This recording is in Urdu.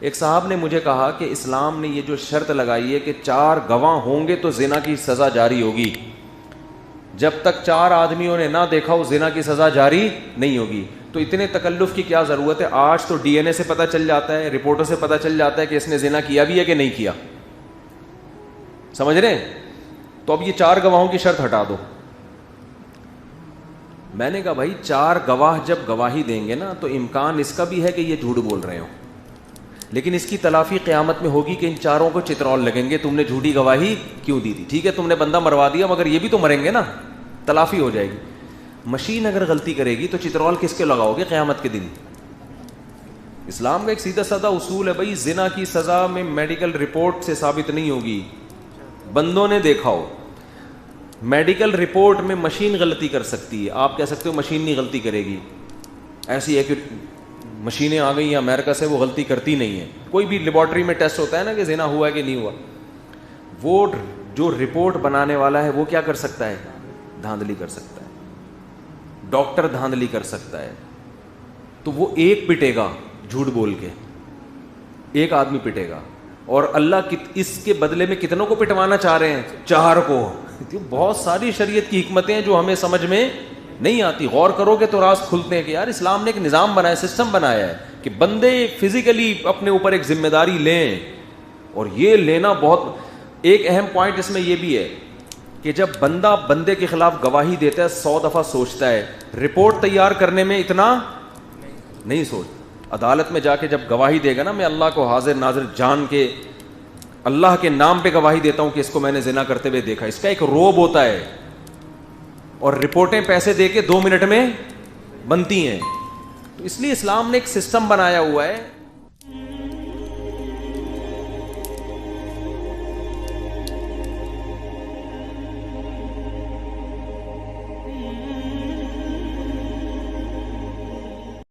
ایک صاحب نے مجھے کہا کہ اسلام نے یہ جو شرط لگائی ہے کہ 4 گواہ ہوں گے تو زنا کی سزا جاری ہوگی، جب تک 4 آدمیوں نے نہ دیکھا ہو زنا کی سزا جاری نہیں ہوگی. تو اتنے تکلف کی کیا ضرورت ہے؟ آج تو ڈی این اے سے پتہ چل جاتا ہے، رپورٹوں سے پتہ چل جاتا ہے کہ اس نے زنا کیا بھی ہے کہ نہیں کیا. سمجھ رہے ہیں؟ تو اب یہ 4 گواہوں کی شرط ہٹا دو. میں نے کہا بھائی 4 گواہ جب گواہی دیں گے نا تو امکان اس کا بھی ہے کہ یہ جھوٹ بول رہے ہوں، لیکن اس کی تلافی قیامت میں ہوگی کہ ان 4 کو چترول لگیں گے، تم نے جھوٹی گواہی کیوں دی تھی. ٹھیک ہے تم نے بندہ مروا دیا مگر یہ بھی تو مریں گے نا، تلافی ہو جائے گی. مشین اگر غلطی کرے گی تو چترول کس کے لگاؤ گے قیامت کے دن؟ اسلام کا ایک سیدھا سادہ اصول ہے بھائی، زنا کی سزا میں میڈیکل رپورٹ سے ثابت نہیں ہوگی، بندوں نے دیکھا ہو. میڈیکل رپورٹ میں مشین غلطی کر سکتی ہے، آپ کہہ سکتے ہو مشین نہیں غلطی کرے گی. ایسی ہے کہ مشینیں آ گئی ہیں امریکہ سے، وہ غلطی کرتی نہیں ہیں. کوئی بھی لیبارٹری میں ٹیسٹ ہوتا ہے نا کہ زنا ہوا ہے کہ نہیں ہوا، وہ جو رپورٹ بنانے والا ہے وہ کیا کر سکتا ہے؟ دھاندلی کر سکتا ہے. ڈاکٹر دھاندلی کر سکتا ہے. تو وہ ایک پٹے گا جھوٹ بول کے، ایک آدمی پٹے گا، اور اللہ اس کے بدلے میں کتنوں کو پٹوانا چاہ رہے ہیں؟ 4 کو. بہت ساری شریعت کی حکمتیں ہیں جو ہمیں سمجھ میں نہیں آتی. غور کرو گے تو راز کھلتے ہیں کہ یار اسلام نے ایک نظام بنایا، سسٹم بنایا ہے کہ بندے فزیکلی اپنے اوپر ایک ذمہ داری لیں. اور یہ لینا بہت ایک اہم پوائنٹ اس میں یہ بھی ہے کہ جب بندہ بندے کے خلاف گواہی دیتا ہے 100 دفعہ سوچتا ہے، رپورٹ تیار کرنے میں اتنا نہیں سوچ. عدالت میں جا کے جب گواہی دے گا نا، میں اللہ کو حاضر ناظر جان کے اللہ کے نام پہ گواہی دیتا ہوں کہ اس کو میں نے زنا کرتے ہوئے دیکھا، اس کا ایک روب ہوتا ہے. اور رپورٹیں پیسے دے کے 2 منٹ میں بنتی ہیں. تو اس لیے اسلام نے ایک سسٹم بنایا ہوا ہے